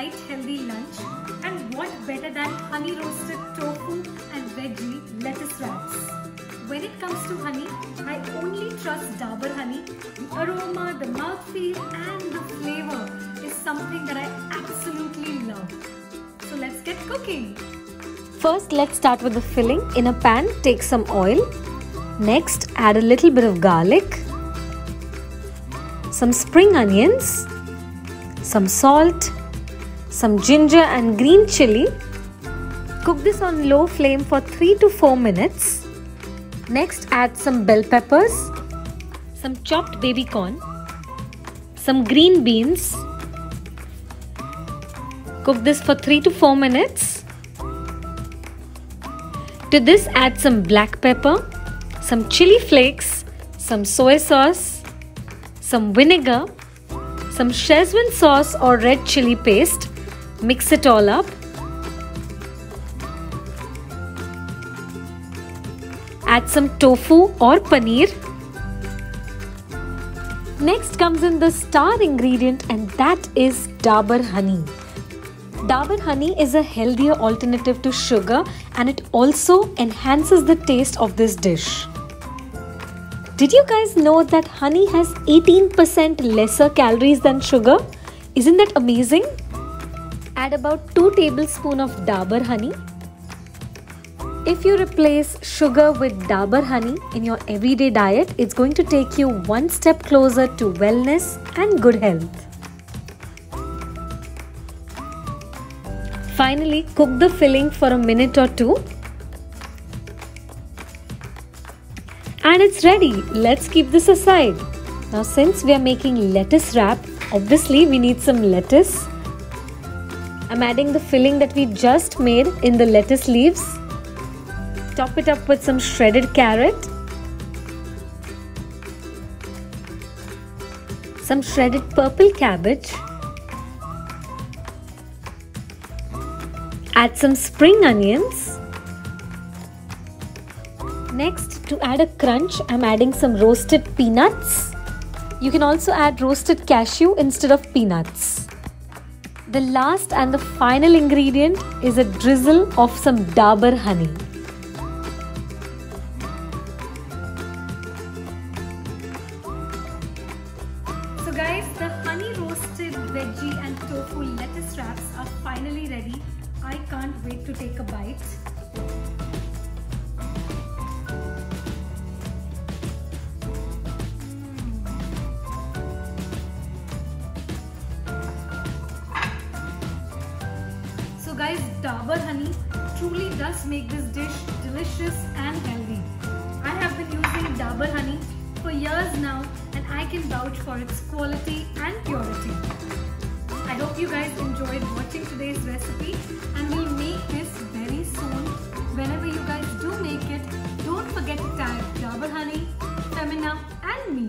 light healthy lunch, and what better than honey roasted tofu and veggie lettuce wraps. When it comes to honey, I only trust Dabur honey. The aroma, the mouthfeel and the flavor is something that I absolutely love. So let's get cooking. First, let's start with the filling. In a pan, take some oil. Next, add a little bit of garlic, some spring onions, some salt, some ginger and green chili. Cook this on low flame for 3 to 4 minutes. Next, add some bell peppers, some chopped baby corn, some green beans. Cook this for 3 to 4 minutes. To this, add some black pepper, some chili flakes, some soy sauce, some vinegar, some Szechuan sauce or red chili paste. Mix it all up. Add some tofu or paneer. Next comes in the star ingredient, and that is Dabur honey. Dabur honey is a healthier alternative to sugar, and it also enhances the taste of this dish. Did you guys know that honey has 18% lesser calories than sugar? Isn't that amazing? Add about 2 tablespoons of Dabur honey. If you replace sugar with Dabur honey in your everyday diet, it's going to take you one step closer to wellness and good health. Finally, cook the filling for a minute or 2. And it's ready. Let's keep this aside. Now, since we are making lettuce wrap, obviously we need some lettuce. I'm adding the filling that we just made in the lettuce leaves. Top it up with some shredded carrot, some shredded purple cabbage, add some spring onions. Next, to add a crunch, I'm adding some roasted peanuts. You can also add roasted cashew instead of peanuts. The last and the final ingredient is a drizzle of some Dabur honey. So guys, the honey roasted veggie and tofu lettuce wraps are finally ready. I can't wait to take a bite. So guys, Dabur honey truly does make this dish delicious and healthy. I have been using Dabur honey for years now, and I can vouch for its quality and purity. I hope you guys enjoyed watching today's recipe, and we'll make this very soon. Whenever you guys do make it, don't forget to tag Dabur honey, Femina and me.